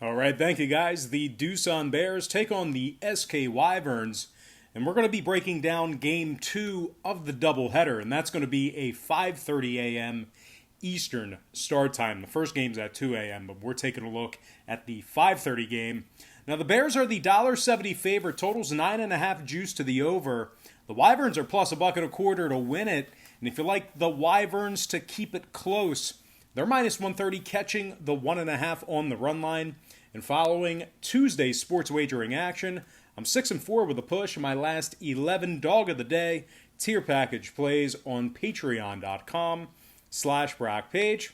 All right, thank you guys. The Doosan Bears take on the SK Wyverns, and we're going to be breaking down game 2 of the doubleheader, and that's going to be a 5:30 a.m. Eastern start time. The first game's at 2 a.m., but we're taking a look at the 5:30 game. Now, the Bears are the $1.70 favorite, totals 9.5 juice to the over. The Wyverns are plus $1.25 to win it, and if you like the Wyverns to keep it close, they're minus 130, catching the 1.5 on the run line. And following Tuesday's sports wagering action, I'm 6-4 with a push in my last 11 dog of the day. Tier package plays on patreon.com/BrockPage.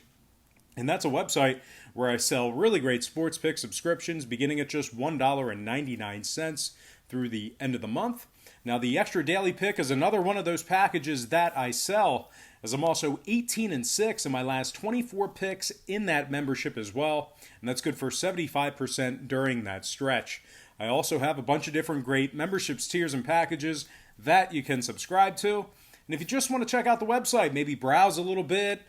And that's a website where I sell really great sports pick subscriptions beginning at just $1.99 through the end of the month. Now, the extra daily pick is another one of those packages that I sell, as I'm also 18-6 in my last 24 picks in that membership as well, and that's good for 75% during that stretch. I also have a bunch of different great memberships, tiers, and packages that you can subscribe to. And if you just want to check out the website, maybe browse a little bit,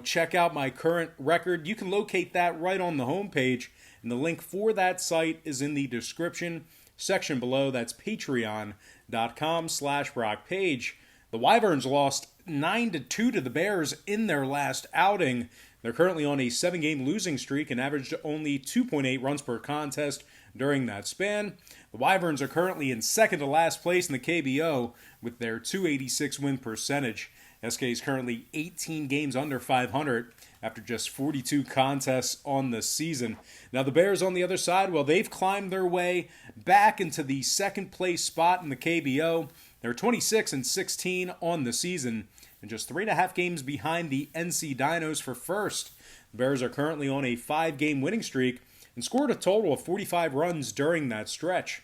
check out my current record, you can locate that right on the homepage, and the link for that site is in the description section below. That's patreon.com/BrockPage. The Wyverns lost 9-2 to the Bears in their last outing. They're currently on a 7-game losing streak and averaged only 2.8 runs per contest during that span. The Wyverns are currently in second to last place in the KBO with their .286 win percentage. SK is currently 18 games under 500 after just 42 contests on the season. Now, the Bears on the other side, well, they've climbed their way back into the second place spot in the KBO. They're 26-16 on the season and just 3.5 games behind the NC Dinos for first. The Bears are currently on a 5-game winning streak and scored a total of 45 runs during that stretch.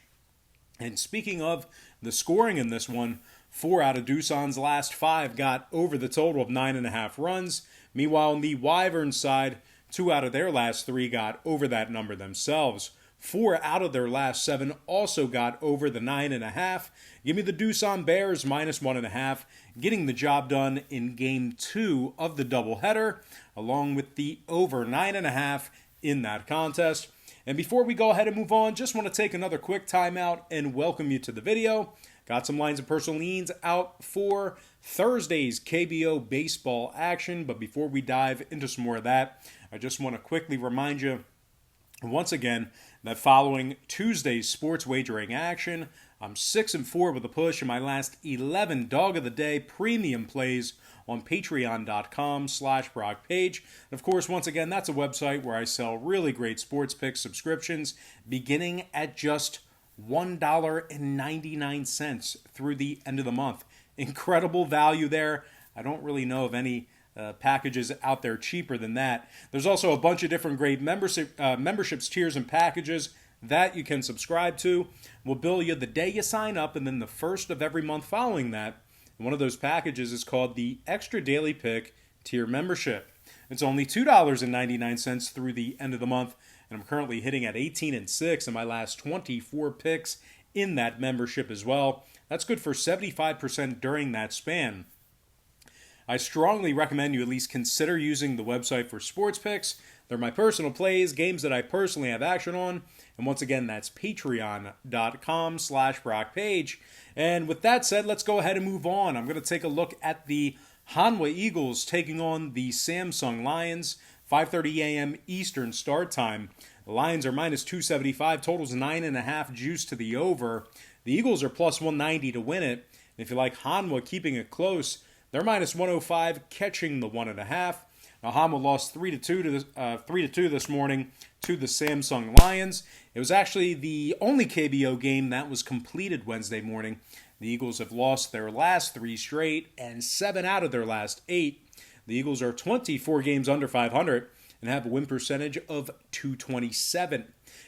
And speaking of the scoring in this one, 4 out of Doosan's last 5 got over the total of 9.5 runs. Meanwhile, on the Wyverns side, 2 out of their last 3 got over that number themselves. 4 out of their last 7 also got over the 9.5. Give me the Doosan Bears minus 1.5, getting the job done in game 2 of the doubleheader, along with the over 9.5 in that contest. And before we go ahead and move on, just want to take another quick timeout and welcome you to the video. Got some lines of personal leans out for Thursday's KBO baseball action, but before we dive into some more of that, I just want to quickly remind you once again that following Tuesday's sports wagering action, I'm 6-4 with a push in my last 11 dog of the day premium plays on patreon.com/BrockPage. And of course, once again, that's a website where I sell really great sports pick subscriptions beginning at just $1.99 through the end of the month. Incredible value there. I don't really know of any packages out there cheaper than that. There's also a bunch of different great memberships, tiers, and packages that you can subscribe to. We'll bill you the day you sign up and then the first of every month following that. And one of those packages is called the Extra Daily Pick Tier Membership. It's only $2.99 through the end of the month, and I'm currently hitting at 18-6 in my last 24 picks in that membership as well. That's good for 75% during that span. I strongly recommend you at least consider using the website for sports picks. They're my personal plays, games that I personally have action on. And once again, that's patreon.com/BrockPage. And with that said, let's go ahead and move on. I'm going to take a look at the Hanwha Eagles taking on the Samsung Lions. 5:30 a.m. Eastern start time. The Lions are minus 275, totals 9.5 juice to the over. The Eagles are plus 190 to win it. And if you like Hanwha keeping it close, they're minus 105, catching the 1.5. Now, Hanwha lost 3-2 this morning to the Samsung Lions. It was actually the only KBO game that was completed Wednesday morning. The Eagles have lost their last 3 straight and 7 out of their last 8. The Eagles are 24 games under 500 and have a win percentage of .227.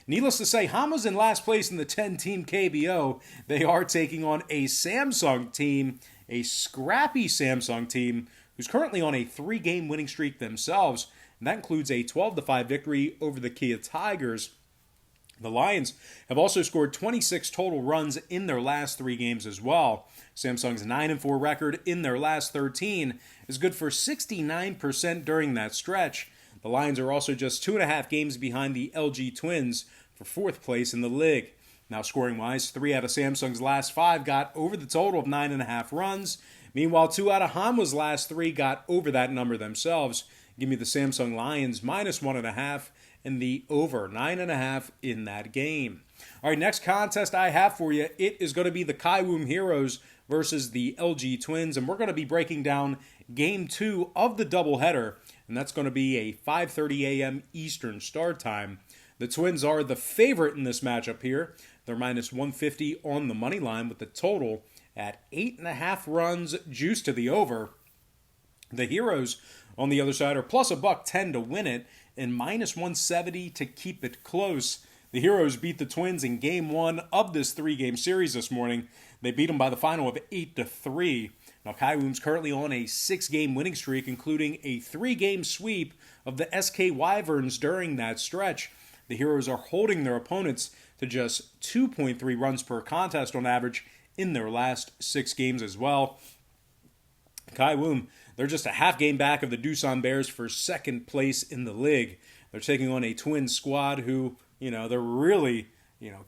Needless to say, Hanwha's in last place in the 10-team KBO. They are taking on a Samsung team, a scrappy Samsung team, who's currently on a 3-game winning streak themselves, and that includes a 12-5 victory over the Kia Tigers. The Lions have also scored 26 total runs in their last 3 games as well. Samsung's 9-4 record in their last 13 is good for 69% during that stretch. The Lions are also just 2.5 games behind the LG Twins for 4th place in the league. Now, scoring-wise, 3 out of Samsung's last 5 got over the total of 9.5 runs. Meanwhile, 2 out of Hanwha's last 3 got over that number themselves. Give me the Samsung Lions minus 1.5 and the over 9.5 in that game. All right, next contest I have for you, it is going to be the Kaiwoom Heroes versus the LG Twins, and we're going to be breaking down Game 2 of the doubleheader, and that's going to be a 5:30 a.m. Eastern start time. The Twins are the favorite in this matchup here. They're minus 150 on the money line with the total at 8.5 runs juiced to the over. The Heroes on the other side are plus $110 to win it and minus 170 to keep it close. The Heroes beat the Twins in Game 1 of this 3-game series this morning. They beat them by the final of 8-3. Now, Kaiwoom's currently on a 6-game winning streak, including a 3-game sweep of the SK Wyverns during that stretch. The Heroes are holding their opponents to just 2.3 runs per contest on average in their last 6 games as well. Kaiwoom, they're just a half game back of the Doosan Bears for 2nd place in the league. They're taking on a Twins squad who, they're really,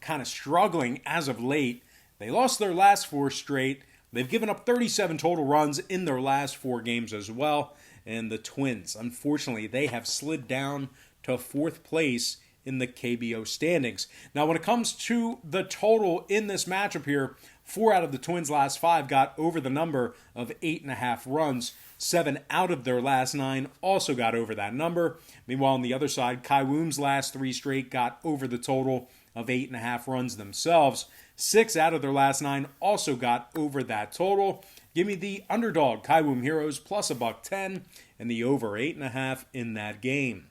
kind of struggling as of late. They lost their last 4 straight. They've given up 37 total runs in their last 4 games as well. And the Twins, unfortunately, they have slid down to 4th place in the KBO standings. Now, when it comes to the total in this matchup here, 4 out of the Twins' last 5 got over the number of 8.5 runs. 7 out of their last 9 also got over that number. Meanwhile, on the other side, Kaiwoom's last 3 straight got over the total of 8.5 runs themselves. 6 out of their last 9 also got over that total. Give me the underdog, Kaiwoom Heroes, plus $110, and the over 8.5 in that game.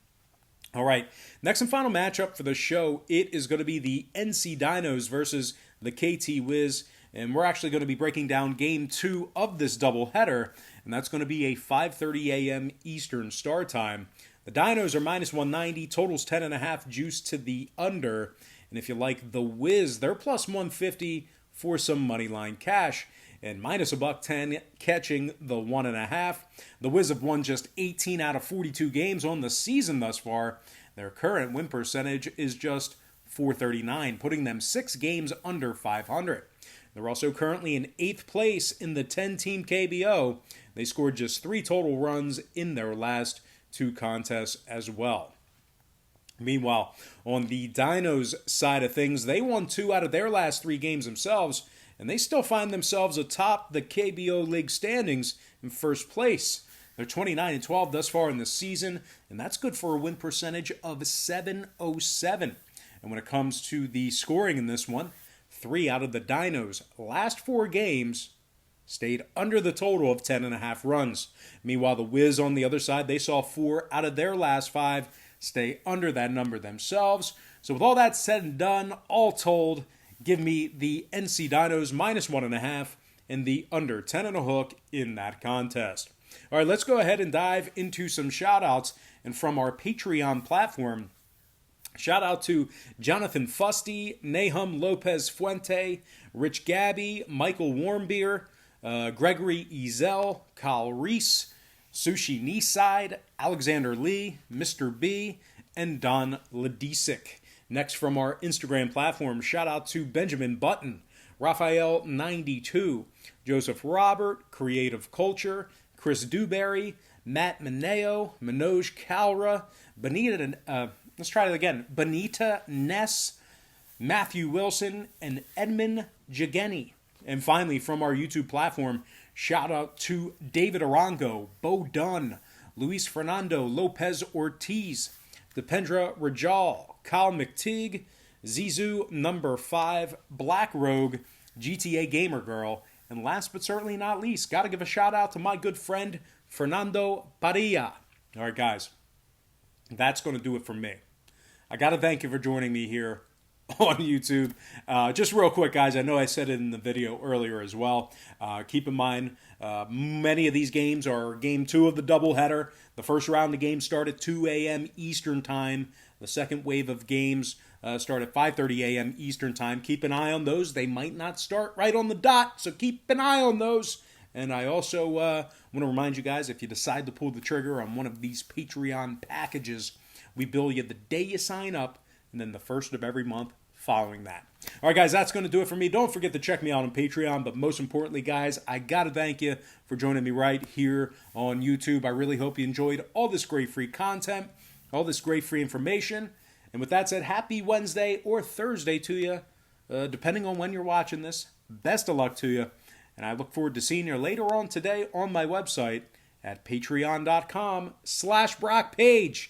All right, next and final matchup for the show, it is going to be the NC Dinos versus the KT Wiz, and we're actually going to be breaking down Game 2 of this doubleheader, and that's going to be a 5:30 a.m. Eastern start time. The Dinos are minus 190, totals 10.5, juice to the under, and if you like the Wiz, they're plus 150 for some moneyline cash, and minus $110 catching the 1.5. The Wiz have won just 18 out of 42 games on the season thus far. Their current win percentage is just .439, putting them 6 games under 500. They're also currently in 8th place in the 10-team KBO. They scored just 3 total runs in their last 2 contests as well. Meanwhile, on the Dinos side of things, they won 2 out of their last 3 games themselves, and they still find themselves atop the KBO League standings in 1st place. They're 29-12 thus far in the season, and that's good for a win percentage of .707. And when it comes to the scoring in this one, 3 out of the Dinos' last 4 games stayed under the total of 10.5 runs. Meanwhile, the Wiz on the other side, they saw 4 out of their last 5 stay under that number themselves. So with all that said and done, all told, give me the NC Dinos minus 1.5 and the under 10.5 hook in that contest. All right, let's go ahead and dive into some shout-outs. And from our Patreon platform, shout out to Jonathan Fusty, Nahum Lopez Fuente, Rich Gabby, Michael Warmbier, Gregory Ezel, Kyle Reese, Sushi Kneeside, Alexander Lee, Mr. B, and Don Ledisic. Next from our Instagram platform, shout out to Benjamin Button, Raphael92, Joseph Robert, Creative Culture, Chris Dewberry, Matt Mineo, Manoj Kalra, Benita Ness, Matthew Wilson, and Edmund Jageni. And finally, from our YouTube platform, shout out to David Arango, Bo Dunn, Luis Fernando Lopez Ortiz, Dipendra Rajal, Kyle McTeague, Zizu number 5, Black Rogue, GTA Gamer Girl, and last but certainly not least, got to give a shout out to my good friend Fernando Padilla. All right, guys, that's going to do it for me. I got to thank you for joining me here on YouTube. Just real quick, guys, I know I said it in the video earlier as well. Keep in mind, many of these games are Game 2 of the doubleheader. The first round of games start at 2 a.m. Eastern Time. The second wave of games start at 5:30 a.m. Eastern Time. Keep an eye on those. They might not start right on the dot, so keep an eye on those. And I also want to remind you guys, if you decide to pull the trigger on one of these Patreon packages, we bill you the day you sign up, and then the first of every month following that. All right, guys, that's going to do it for me. Don't forget to check me out on Patreon, but most importantly, guys, I got to thank you for joining me right here on YouTube. I really hope you enjoyed all this great free content, all this great free information. And with that said, happy Wednesday or Thursday to you, depending on when you're watching this. Best of luck to you. And I look forward to seeing you later on today on my website at patreon.com/BrockPage.